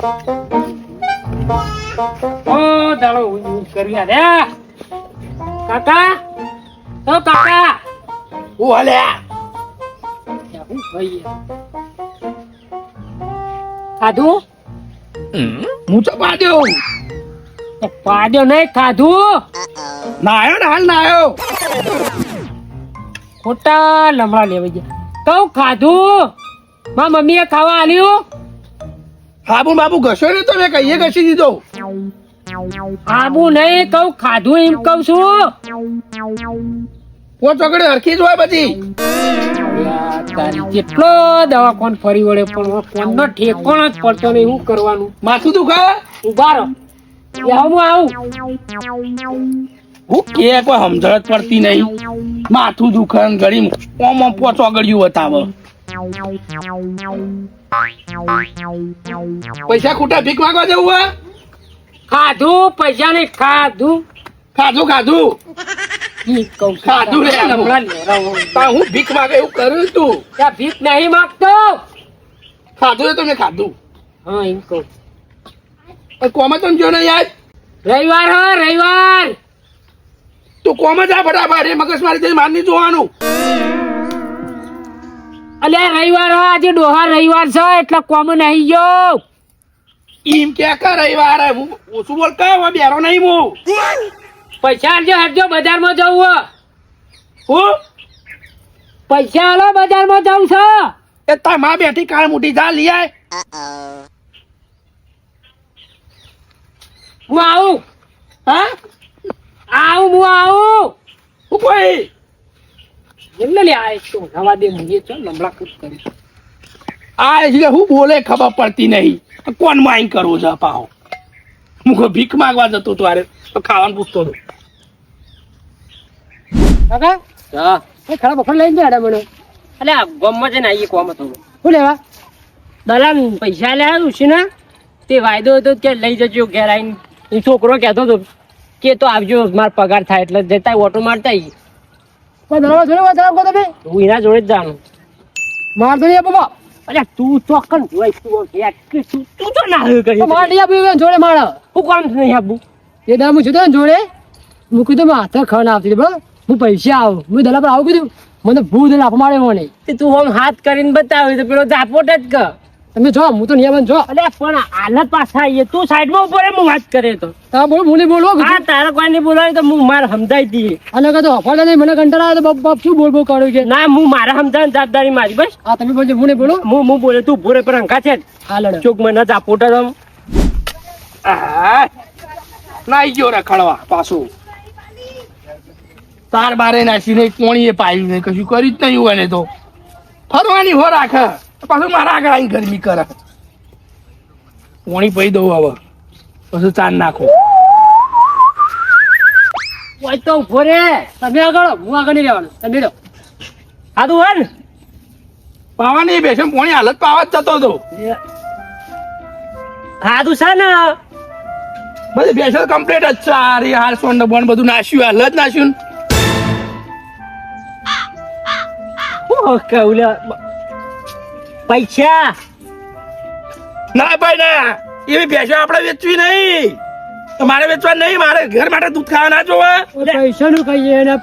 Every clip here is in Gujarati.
ઓ દાડો યુઝ કરી રે કાકા. ઓ કાકા હું હાલ્યા હું ભાઈ ખાધું હું તો પાડ્યો પાડ્યો નહીં ખાધું. નાયો ને હાલ નાયો ખોટા લમડા લેવા ગયા. કહું ખાધું મારા મમ્મીએ ખાવા આલ્યું. હાબુ બાબુ ઘસ્યો ને તો મેં કહીએ ઘસી દીધો આબુ નહીં કહું ખાધું એમ કહું છું. ઓ ચોકડે હરખી જ હોય બધી જેટલો દવાખાન ફરી વળે પણ ફોનનો ઠેકોણ જ પડતો નહીં. શું કરવાનું? માથું દુખે ઉભા રહો હું આવું. હું કે કોઈ સમજણ જ પડતી નહીં. માથું દુખે ને ગળી ઓમ ઓમ પોચો ગળ્યું બતાવે. પૈસા ખૂટા ભીખ માંગવા જવું હોય ખાધું પૈસા નહીં ખાધું. ખાધું ખાધું ઈ કહું છું. ખાધું રે આમ. લમડા લેવડાવો. તા હું ભીખ માંગે એવું કરું તું ત્યાં ભીખ નહીં માંગતો. ખાધું તો મેં ખાધું હા એમ કહું. કોમાં તમે જો ને યાર રવિવાર હો રવિવાર. તું કોમાં જા ફટાફટ એ મગજ મારી જઈ માર નહીં જોવાનું. અલ્યા રવિવાર હો આજે ડોહા રવિવાર છે એટલે કોમ નહીં ગયો. એમ કે રવિવાર હું ઓછું બોલ કયો બેરો નહીં હું પૈસા આલજો હટજો બજારમાં જવું હો. હું પૈસા આલો બજારમાં જવું છે. એ તાર માં બેઠી કાળ મોટી જા લઈ આય. હું આવું હા હું આવું. હું કોઈ એટલે લે આ તો હવા દે મુજે ચો લમડા કૂદ કરી. આ એટલે હું બોલે ખબર પડતી નહીં. કોણ માઈન કરવો છે પાહો હું કોઈ ભીખ માંગવા જતો તો અરે ખાવાનું પૂછતો હતો. કાકા હા એ ખરા બફર લઈને જાય મને. એટલે આ ગમમાં જઈને આવીએ કોમ હતો. શું લેવા? દલાલ પૈસા લેવા ઉછીના તે વાયદો હતો કે લઈ જજો ઘેર આવીને. એ છોકરો કહેતો હતો કે તો આવજો મારો પગાર થાય એટલે જતા ઓટો મારતા આવીએ. દલાલ જોડે વાત કરો તમે? હું એના જોડે જ જાણું. માર તો બાબા અરે તું ચોકન જોઈ તું તો ના કરી મારી આપી જોડે મારા હું કામ નહીં આપું. એ દામ છું તો જોડે હું કીધું માથે ખણ આવતી બરાબર. હું પૈસા આવું હું દલા પર આવું કીધું મને ભૂત લાફ મારે મને. તું આમ હાથ કરીને બતાવ્યું તો પેલો ઝાપોટ જ કર. તમે જો હું તો નિયમન જો. અરે પણ હાલત પાછા આવીએ તું સાઈડમાં ઉપર હું વાત કરે તો તમે બોલો હું નહીં બોલો. હા તારે કોઈ નહીં બોલાવે તો હું મારે સમજાઈ દઈએ. અને કહો હફાડા નહીં મને કંટાળા આવે તો બાપ શું બોલ બોલ કર્યું છે. ના હું મારે સમજાવવાની જવાબદારી મારી બસ. હા તમે બોલજો હું નહીં બોલો. હું બોલે તું ભૂરે પર અંકા છે. હા લડો ચોક મને ઝાપોટ જ નાઈ ગયો રખડવા પાછું. તાર બારે નાસી નહીં કોણીએ પાયું નહીં કશું કર્યું જ નહીં હોય ને તો ફરવાની હો રાખે પાછું મારા આગળ આવીને ગરમી કરે. કોણી પી દઉં હવે પછી ચાર નાખો. હોય તો ઉભો રે તમે આગળ હું આગળ નહીં રહેવાનું તમે લો. હા તું હોય ને પાવા નહીં બેસે કોણી હાલત પાવા જ જતો હતો. હા તું છે ને બધી બેસે કમ્પ્લીટ જ છે. આ રે હાલ સોન બોન બધું નાશ્યું હાલ જ નાશ્યું. પૈસા ના ભાઈ ના એવી ભેંસો આપણે વેચવી નહીં. મારે વેચવા નહીં. મારે ઘર માટે દૂધ ખાવા ના જોવે. પૈસા નું કહીએ ને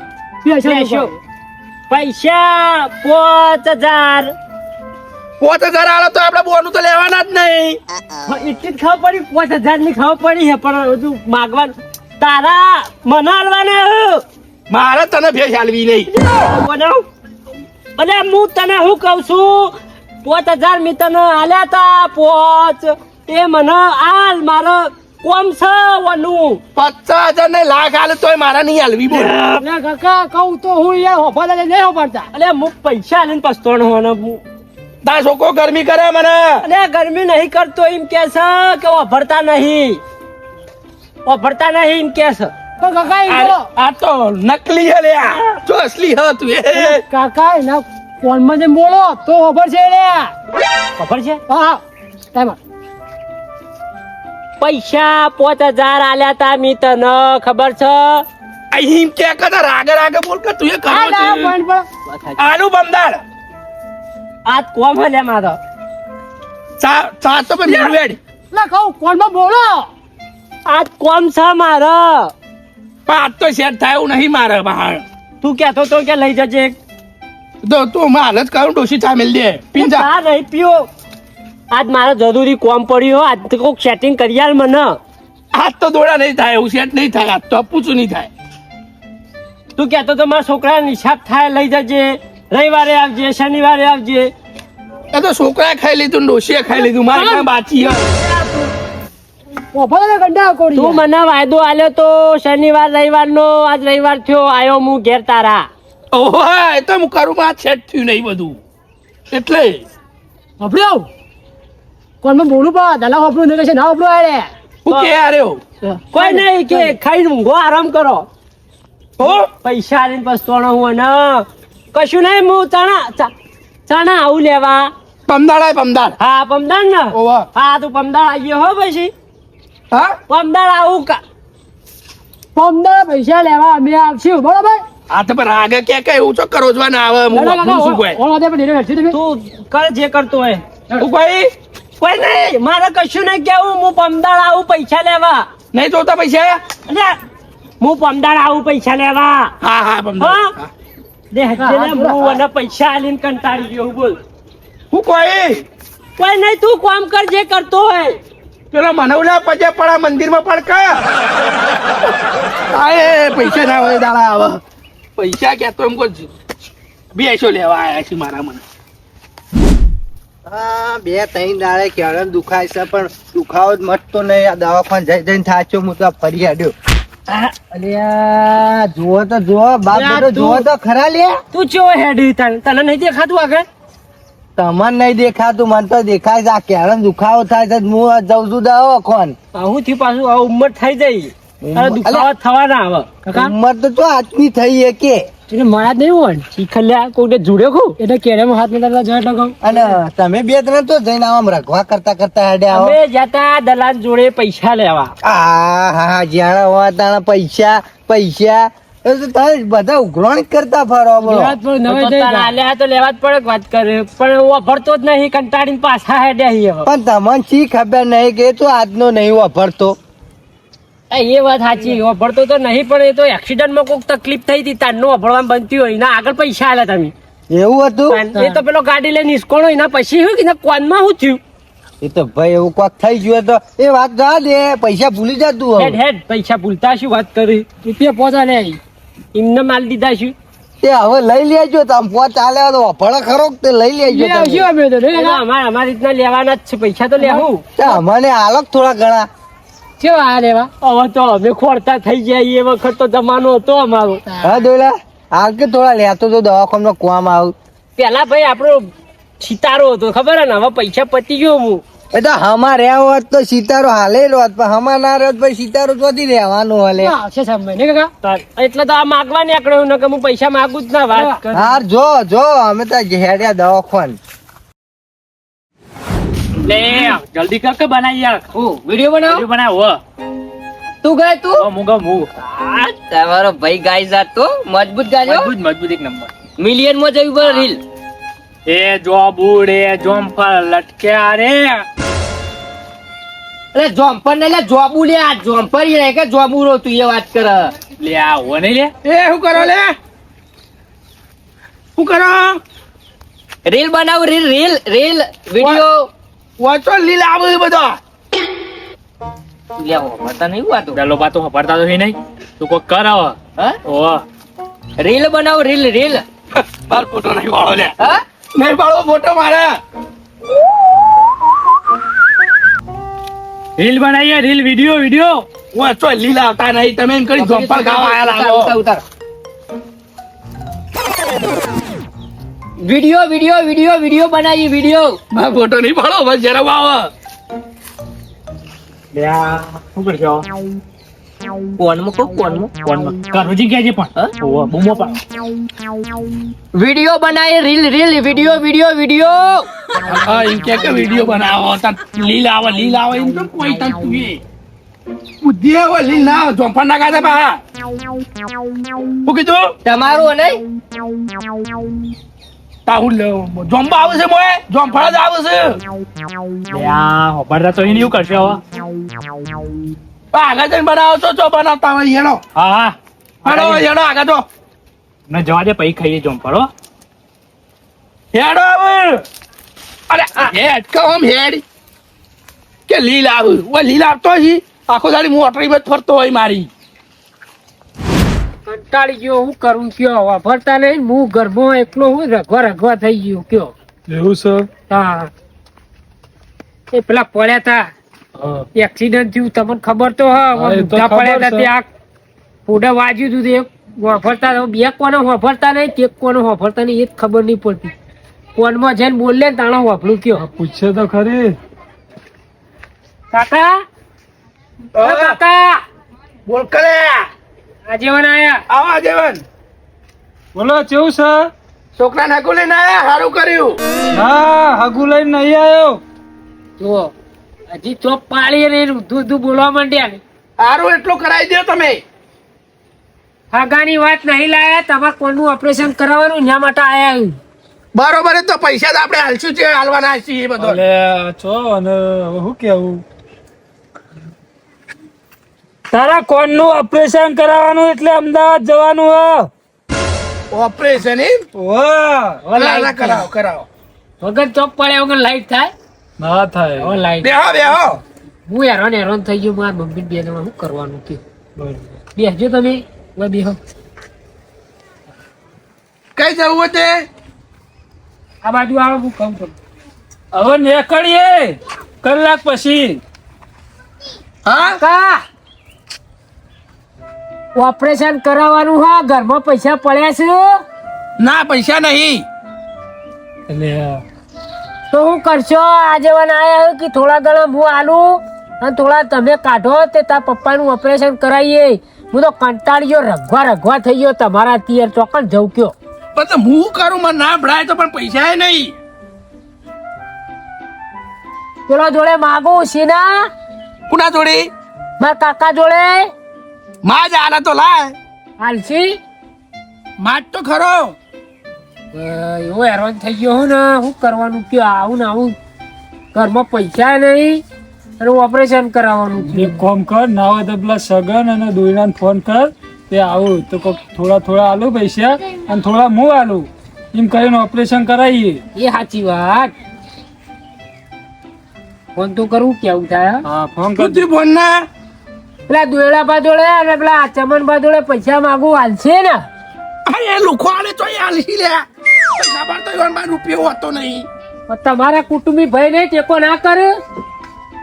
પૈસા 5000 5000 આલો તો આપણે બોનું તો લેવાના જ નહીં. એટલી જ ખબર પડી 5000 ની ખબર પડી છે પણ બધું માગવાનું તારા મને હાલવાના. મારે તને ભેંસ હાલવી નહીં. અરે હું તને શું કઉ છું 5000 મેં તને આલ્યા તા 5 એ મને હાલ મારો કોમ છે વાનું 50,000 ને લાખ હાલે તોય મારા નહીં હાલવી. બોલ કાકા કહું તો હું યાર હોફાદા નહીં હોપાડતા. અરે હું પૈસા લઈને પસ્તાણો હોને તાર છોકરો ગરમી કરે મને. અરે ગરમી નહીં કરતો એમ કે છે કે વાપરતા નહીં એમ કે છે. આ તો નકલી હે લે જો અસલી હ તું એ કાકા એના ફોનમાં જે બોલો તો ખબર છે લે ખબર છે. હા ટાઈમ પૈસા 5000 આલ્યા તા મી તને ખબર છે. અહીં કે કદા રાગે રાગે બોલ કે તું એ કરો છે આલુ બંદાર આ કોમ હે લે મારો ચા તો મેં વેડ એટલે કહું કોણમાં બોલો આજ કોમ છે મારે પણ આજ તો સેટ થાય એવું નહીં મારે બહાર તું કહેતો તો કે લઈ જજે તો તું મારે જ કહું ડોશી ચા મેલ દે પીન જા ચા નહીં પીઓ આજ મારે જરૂરી કોમ પડ્યું હો આજ તો કોક સેટિંગ કરી આલ મને આજ તો દોડા નહીં થાય એવું સેટ નહીં થાય આજ તો પૂછું નહીં થાય તું કહેતો તો મારા છોકરાને હિસાબ થાય લઈ જજે રવિવારે આવજે શનિવારે આવજે એ તો છોકરાએ ખાઈ લીધું ને ડોશીએ ખાઈ લીધું મારે કાંઈ બાકી તું મને વાયદો આલ્યો તો શનિવાર રવિવાર નો આજ રવિવાર થયો આયો હું ઘેર તારા ઓહો એ તો હું કરું માં સેટ થયું નહીં બધું એટલે હપડ્યો કોણ બોલું પા દલા હપડું ને કશે ના હપડું આડે હું કે આર્યો કોઈ નહીં કે ખાઈને ઊંઘો આરામ કરો હો પૈસા આલીને પસ્તાણો હું ને કશું નહીં હું ચણા આવું લેવા પમદાડ હા પમદાર ને ઓવા હા તું પમદાર આવ્યો હો પછી હા પમદાર આવું પમદાર પૈસા લેવા અમે આવશું બરોબર આ તો પણ રાગે કે એવું તો કરો જ ના આવે હું શું કહે તું કર જે કરતો હોય હું કોઈ કોઈ નહીં મારે કશું નહીં કેવું હું પમદાર આવું પૈસા લેવા નહીં જોતા પૈસા અરે હું પમદાર આવું પૈસા લેવા હા હા પમદાડ હા? હું અને પૈસા આલીને કંટાળી ગયો બોલ હું કોઈ કોઈ નહીં તું કામ કર જે કરતો હોય પેલા મનવલા પજે પડા મંદિરમાં પડકા આય પૈસા ના હોય દાડા આવે પૈસા ક્યાં તો એમ કો બેસો લેવા આયા છે મારા મને હા બે ત્રણ દાડે ક્યારે દુખાય છે પણ દુખાવો જ મટતો નહીં આ દવાખાને જઈ જઈને થાચો હું તો ફરી આડ્યો અલ્યા જુઓ તો જુઓ બાપ બેટો જુઓ તો ખરા લે તું ચો હેડી તને નહીં દેખાતું આગળ તમને નહીં દેખાતું મને તો દેખાય છે આ ક્યારે દુખાવો થાય છે હું જઉં છું દવાખાને આવું થી પાછું આ ઉંમર થઈ જાય અરે દુખાવા થવા ના આવે કાકા ઉંમર તો જો આજની થઈ છે કે તને મળ્યા જ નહીં હોય શીખલ્યા કોઈને જોડ્યો ખું એટલે કેરેમાં હાથ મેળવતા જવા લગાવ અને તમે બે ત્રણ તો જઈને આમ રખવા કરતા કરતા હેડ્યા આવો અમે જતા દલાલ જોડે પૈસા લેવા આ હા જ્યાં હોય ત્યાં પૈસા પૈસા એ તો તમે બધા ઉઘરાણી કરતા ફરો બોલો તો તારા આલ્યા તો લેવા જ પડે વાત કરે પણ હું વાપરતો જ નહીં કંટાળીને પાછા હેડ્યા છીએ હવે. પણ તમને શી ખબર નહીં કે એ તો આજનો નહીં વાપરતો એ વાત સાચી વાપરતો તો નહીં પણ એ તો એક્સિડન્ટમાં કોઈક તકલીફ થઈ હતી તારનું વાપરવાનું બનતી હોય એના આગળ પૈસા આલ્યા તમે એવું હતું એ તો પેલો ગાડી લઈને નિસ્કોણો એના પછી શું કે કોનમાં શું થયું એ તો ભાઈ એવું કોક થઈ ગયું તો એ વાત જા દે પૈસા ભૂલી જતું હેડ હેડ પૈસા ભૂલતા શું વાત કરી રૂપિયા પહોંચા લે એમને માલ દીધા શું તે હવે લઈ લેજો તમે પોચ ચાલે તો વફળ ખરો કે તે લઈ લેજો તમે. અમારી રીતના લેવાના જ છે પૈસા તો લેવું તે અમને આલોક થોડા ઘણા કેવા લેવા હવે તો અમે ખોરતા થઈ જાય એ વખત તો જમાનો હતો અમારો હા દોલા હાલ કે થોડા લેતો તો દવાખાનામાં કોમ આવ પેલા ભાઈ આપણો સિતારો હતો ખબર હે ને હવે પૈસા પતી ગયો હું એ તો હમા રહ્યા હોત તો સિતારો હાલે રોત પણ હમા ના રોત ભાઈ સિતારો ચોથી રહેવાનું હાલે એટલે તો આ માગવા નીકળ્યો ને કે હું પૈસા માગું જ ના વાત કર હાર જો અમે તો હેડ્યા દવાખાન લે જલ્દી કર કે બનાવી યાર વિડિયો બનાવ તું ગય તું તમારો ભાઈ ગાય જાત તો મજબૂત ગાજો મજબૂત એક નંબર મિલિયન માં જવી પર રીલ એ જોબુડે જોમફળ લટક્યા રે અરે જોમફળ ને લે જોબુ લે આ જોમફળ રે કે જોબુરો તું એ વાત કર લે આ હો ને લે એ શું કરો લે શું કરો રીલ બનાવ રીલ વિડિયો વાંચો લીલા આવે બધો લે હોતા નહીં વાતો પેલો બાતો હપડતા તો નહીં તું કોઈ કર હવે ઓ રીલ બનાવ રીલ બાર ફોટો નહીં વાળો લે હા નહીં વાળો ફોટો મારે રીલ બનાવીએ રીલ વિડિયો વાંચો લીલા આવતા નહીં તમે એમ કરી જમ્પર ગાવા આયા લાગો ઉતાર વિડિયો બનાવી વિડિયો બાર ફોટો નહીં વાળો બસ જરા આવો શું કરશો કોનમાં કરુજી કે છે પણ બૂમો પણ વિડિયો બનાવી રીલ વિડિયો હા એમ કે વિડિયો બનાવો તા લીલા આવે એમ તો કોઈ તક તું એ બુદ્ધિ આવે લીલ ના જમ્પર ના ગાતા પા શું કીધું તમારું અને તાહુલ જોંબા આવે છે મોય જોંફળ જ આવે છે હોબરતા તો એને એવું કરશે હવે. આગળ જઈને બનાવો તો બનાવતા હોય હેડો હા હેડો હેડો આગળ તો ને જવા દે પછી ખાઈએ જોમ પડો. હેડો આવે અરે હેડ કમ હેડ કે લીલ આવે ઓ લીલ આવતો છે આખો દાડી મોટરી બધ ફરતો હોય મારી કંટાળી ગયો હું કરું કયો વાપરતા નહીં હું ઘરમાં એકલો હું રગવા થઈ ગયો કયો. એવું છે. હા એ પેલા પડ્યા તા એક્સિડન્ટ થયું તમને ખબર તો હા, એ તો ઊંધા ખબર પડ્યા તા છે. ત્યાં પૂડા વાજ્યું હતું તે વાપરતા બે કોને વાપરતા નહીં તે કોને વાપરતા નહીં એ જ ખબર નહીં પડતી કોનમાં જઈને બોલે ને તાણો વાપરું કયો. પૂછે તો ખરી. કાકા ઓ કાકા બોલ કરે આજીવન આયા આવા જેવન બોલો કેવું છે. છોકરા નાખો લઈને આયા સારું કર્યું હા હગુ લઈને નહીં આવ્યો. જુઓ હજી ચોપ પાડી ને ઊંધું બોલવા માંડ્યા ને સારું એટલું કરાવી દો તમે હાગાની વાત નહીં લાયા તમારે કોણનું ઓપરેશન કરાવવાનું એના માટે આયા બરોબર તો પૈસા તો આપણે હાલશું છે હાલવાના છીએ એ બધો અલે ચો અને શું કેવું. તારા કોણનું ઓપરેશન કરાવવાનું એટલે અમદાવાદ જવાનું હ. ઓપરેશન કરાવો કરાવો વગર ચોપ પડ્યા વગર લાઈટ થાય ના થાય. હવે લાઈટ બેહો બેહો હું હેરાન થઈ ગયું મારા મમ્મી બે શું કરવાનું કે બેસજો તમે હવે બેહો કઈ જવું તે આ બાજુ આવો હું કામ કરું હવે નીકળીએ કલાક પછી. હા કા ઓપરેશન કરાવવાનું હા ઘરમાં પૈસા પડ્યા છે ના પૈસા નહીં તો હું કરશો આજેવાન આયા કે થોડા ઘણા હું આલું અને થોડા તમે કાઢો તે તાર પપ્પાનું ઓપરેશન કરાવીએ હું તો કંટાળ્યો રગવા થઈ ગયો તમારા તિયર ચોકન જવું કયો પણ તો હું કરું મને ના ભરાય તો પણ પૈસા નહીં પેલો જોડે માગું સીના કુના જોડી મારા કાકા જોડે માં જ આલા તો લાય હાલસી માજ તો ખરો એવો હેરાન થઈ ગયો હું ને શું કરવાનું કયો આવું ને આવું ઘરમાં પૈસા નહીં અને ઓપરેશન કરાવવાનું છે એક કામ કર ના હોય તો પેલા સગન અને દોયરાને ફોન કર તે આવું તો કોક થોડા આલું પૈસા અને થોડા હું આલું એમ કરીને ઓપરેશન કરાવીએ. એ સાચી વાત ફોન તો કરવું કેવું થાય હા ફોન કર. કુતી ફોન ના પેલા દોયડા જોડે અને પેલા ચમન જોડે પૈસા માગું હાલશે ને અરે એ લુખો આલે તો એ આલી લે ખબર તો ઈવન માં રૂપિયો હતો નહીં પણ તમારા કુટુંબી ભાઈ ને ટેકો ના કરે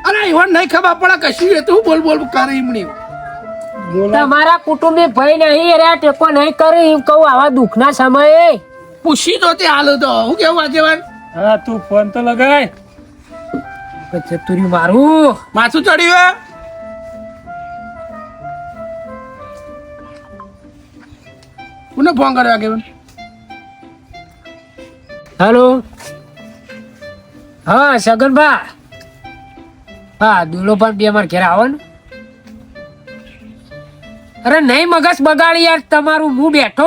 અરે ઈવન નહીં ખબર પડે કશું એ તું બોલ કરે એમની તમારા કુટુંબી ભાઈ નહીં રે ટેકો નહીં કરે એમ કહું આવા દુઃખના સમયે પૂછી તો તે હાલ તો હું કેવું આજેવાન હા તું ફોન તો લગાય. ચતુરી મારું માથું ચડ્યું કોને ફોન કર્યો આગેવાન હેલો હા સગનભા હા દુલો પણ બે માર ઘેર આવો ને અરે નહીં મગજ બગાડી યાર તમારું હું બેઠો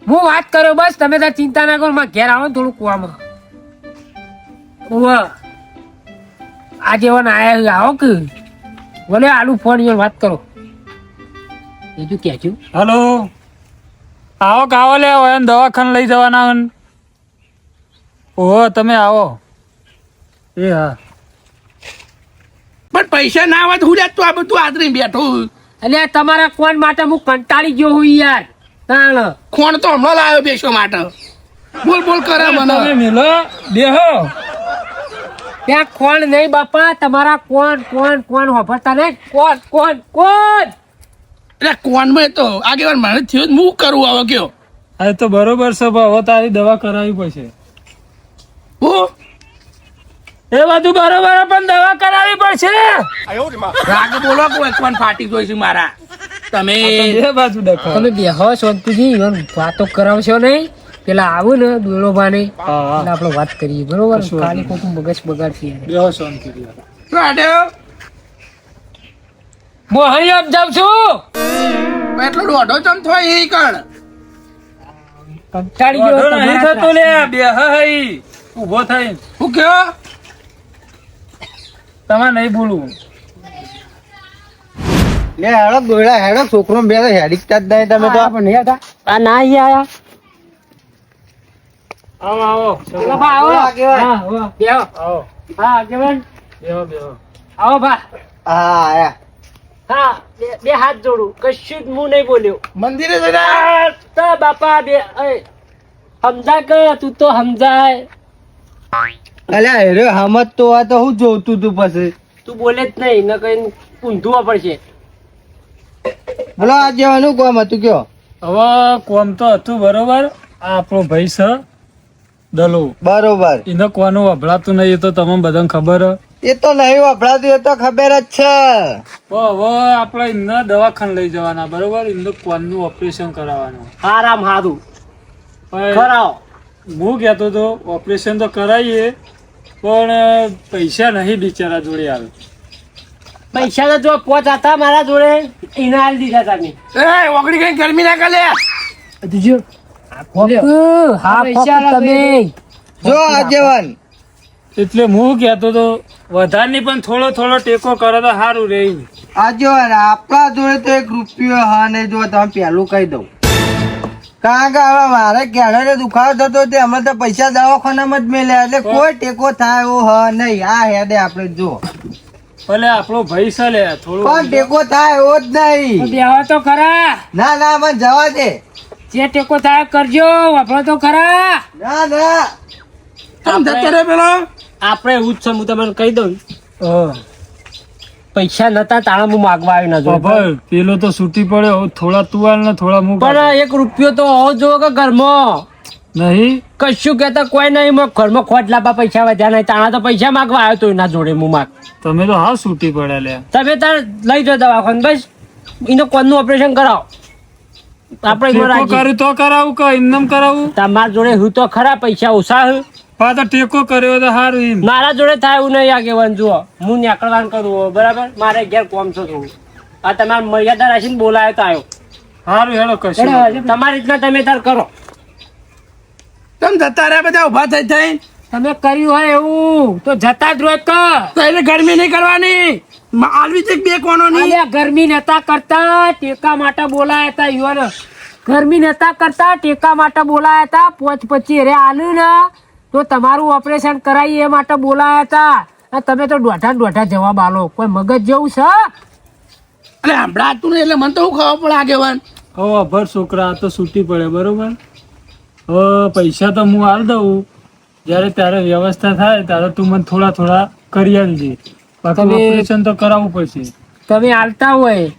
હું વાત કર્યો બસ તમે તાર ચિંતા ના કરો મારા ઘેર આવો ને થોડું કુવામાં આજે આયા આવો કે બોલે આલુ ફોન વાત કરો બીજું ક્યાં હલો આવો લે હવે દવાખાને લઈ જવાના હોય ને. ઓહો તમે આવો. એ હા પણ પૈસા ના આવે તો હું તું આ બધું આદરી બેઠો એટલે તમારા કોણ માટે હું કંટાળી ગયો હું યાર તાણ કોણ તો હમણાં લાવ્યો બેસવા માટે બોલ કરે મને તમે મેલો બેહો. ત્યાં કોણ નહીં બાપા તમારા કોણ હોભરતા નહીં કોણ એટલે કોણ માં તો આગેવાન મારે થયો જ હું કરું હવે કયો હા તો બરોબર છે પણ હવે તારી દવા કરાવવી પડશે. હું એ બધું બરોબર પણ દવા કરાવવી પડશે. રાગ બોલો કોઈ કોણ ફાટી ગયો છે મારા તમે બે બાજુ ડખા. તમે બેહો શાંતિથી ઈવન વાતો કરાવશો નહીં પેલા આવું ને દોડો બાને હા એટલે આપણે વાત કરીએ બરોબર કશું ખાલી ખોટું મગજ બગાડશે બેહો શાંતિ થી. રાડ્યો મોહણી આપ જાઉં છું એટલો દોઢો ચમ થાય એ કણ કંટાળી ગયો વાંધો નહીં તમારા થતો લે બે હઈ ઊભો થઈ હું કયો તમારે નહીં બોલવું લે હેડો દોયડા હેડો છોકરો બે હેડિકતા જ નહીં તમે તો પણ નહીં હતા. આ ના અહીંયા આયા આવો ચલો ભા, આવો. બોલો, આગેવાન. હા, આવો. બેહો. આવો હા, આગેવાન. બેહો બેહો આવો ભા. હા આયા હા, બે હાથ જોડું, કશું જ હું નહીં બોલ્યો. મંદિરે જઈને તો બાપા બે સમજા કે તું તો સમજાય. અલ્યા હેરો હમત તો આ તો હું જોતું તું પછી તું બોલે જ નહીં ને કઈ ઊંધું પડશે. બોલો આ જેવાનું કોમ હતું કયો હવે કોમ તો હતું બરોબર આ આપણો ભાઈ છે દલો બરોબર એને કોનું વભળાતું નહીં એ તો તમને બધાને ખબર હે. એ તો નહીં વપરાતું એ તો ખબર જ છે હવે આપણે એમને દવાખાને લઈ જવાના બરોબર એમને કોનનું ઓપરેશન કરાવવાનું આરામ હારું પણ કરાવો. હું કહેતો તો ઓપરેશન તો કરાવીએ પણ પૈસા નહીં બિચારા જોડે આવે પૈસા તો જો પોચ હતા મારા જોડે એના હાલ દીધા તમે. એ ઓગળી કઈ ગરમી ના કરે હા, પૈસા તમે જો આગેવાન એટલે હું કહેતો તો વધારે નહીં પણ થોડો થોડો ટેકો કરે તો સારું રહે આગેવાન આપણા જોડે તો 1 રૂપિયો હા નહીં જો તમે પહેલું કહી દઉં કારણ કે હવે મારે કેળે દુખાવો થતો તે હમણાં તો પૈસા દવાખાનામાં જ મેલ્યા એટલે કોઈ ટેકો થાય એવો હ નહીં આ હેડે આપણે જો ભલે આપણો ભાઈ છે લે થોડું પણ ટેકો થાય એવો જ નહીં બેહો તો ખરા. ના ના મને જવા દે જે ટેકો થાય કરજો, વાપરો તો ખરા. ના ના કેમ જતો રે પેલો આપણે એવું જ છે, હું તમને કહી દઉં. હા. પૈસા નતા તાણા હું માગવા આવ્યો ના જોડે. બાપા, પેલો તો છૂટી પડ્યો હવે થોડા તું આલ ને થોડા હું પણ 1 રૂપિયો તો હોવો જોવો કે ઘરમાં નહીં કશું કેતા કોઈ નહીં. મેં ઘરમાં ખોટ લાવવા પૈસા વધ્યા નહીં, તાણા તો પૈસા માગવા આવ્યો તો એના જોડે હું માગ. તમે તો હા છૂટી પડ્યા લે તમે તાર લઈ જાઓ દવાખાને, બસ એનો કોનનું ઓપરેશન કરાવો. આપણે એમાં ટેકો રાખીએ. કર્યું તો કરાવું કે એમનેમ કરાવું તમારા જોડે હું તો ખરા પૈસા ઓછા હે. પા તો ટેકો કર્યો તો સારું એમ મારા જોડે થાય એવું નહીં આગેવાન. જુઓ હું નીકળવાનું કરું હો, બરાબર મારે ઘેર કોમ છે થોડું. આ તમારે મર્યાદા રાખીને બોલાયો તો આવ્યો. સારું હેડો કશું તમારી રીતના તમે તાર કરો. તમે જતા રહ્યા બધા ઉભા થઈ થઈ તમે કર્યું હોય એવું તો જતા જ રોજ કર. તો એને ગરમી નહીં કરવાની આલવી છે 2 કોનો ની અલ્યા ગરમી નતા કરતા, ટેકા માટે બોલાયા હતા યુવાન. ગરમી નતા કરતા, ટેકા માટે બોલાયા હતા. 5-25 રે આલ્યું ને તો તમારું ઓપરેશન કરાવી એ માટે બોલાયા હતા. અને તમે તો દોઢા જવાબ આલો. કોઈ મગજ જેવું છે? એટલે સંભળાતું નહીં એટલે મને તો હું ખબર પડે આગેવાન હવે અભર છોકરા આ તો છૂટી પડે બરોબર હવે પૈસા તો હું આલ દઉં જ્યારે ત્યારે વ્યવસ્થા થાય ત્યારે તું મને થોડા થોડા કરી આપજે બાકી તમે- ઓપરેશન તો કરાવવું પડશે તમે આલતા હોય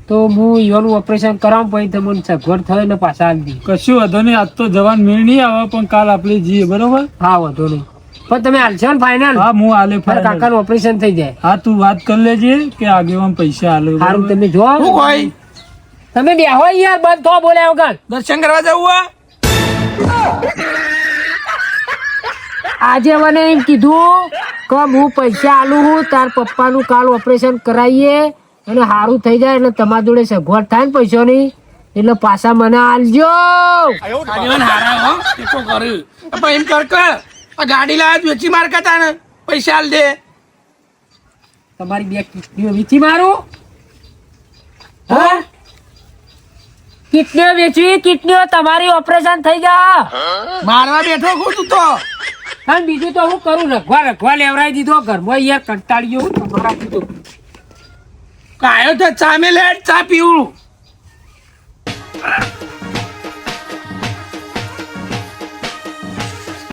તો હું યુવાનું ઓપરેશન કરાવું, પછી તમને સગવડ થાય ને પાછા આલી દઈ. કશું વાંધો નહીં આજ તો જવાન મેળ નહીં આવે પણ કાલ આપણે જઈએ બરોબર હા વાંધો નહીં. પણ તમે હાલશો ને ફાઇનલ? હા હું આલે મારા final. કાકાનું ઓપરેશન થઈ જાય. હા તું વાત કરી લેજે કે આગેવાન પૈસા આલે સારું બરોબર? તમે જો. હું કોઈ તમે બેહો યાર, બંધ થો બોલ્યા વગર. દર્શન કરવા જવું આ આજે મને એમ કીધું કે હું પૈસા આલું હું, તાર પપ્પાનું કાલ ઓપરેશન કરાવીએ અને સારું થઈ જાય એટલે તમારા જોડે સગવડ થાય ને પૈસાની એટલે પાછા મને આલજો. આગેવાન હારા હો ટેકો કર્યું પણ એમ કર કે આ ગાડી લાવ્યા વેચી માર કરતા ને પૈસા આલ દે તમારી 2 કિડનીઓ વેચી મારું? હા, કિડનીઓ વેચવી? કિડનીઓ તમારી ઓપરેશન થઈ જા. મારવા બેઠો છું તું તો અને બીજું તો હું કરું, રખવા લેવરાઈ દીધો ઘરમાં યાર, કંટાળી ગયો હું તમારા કીધું. કાયો તો ચા મેં લે ચા પીવું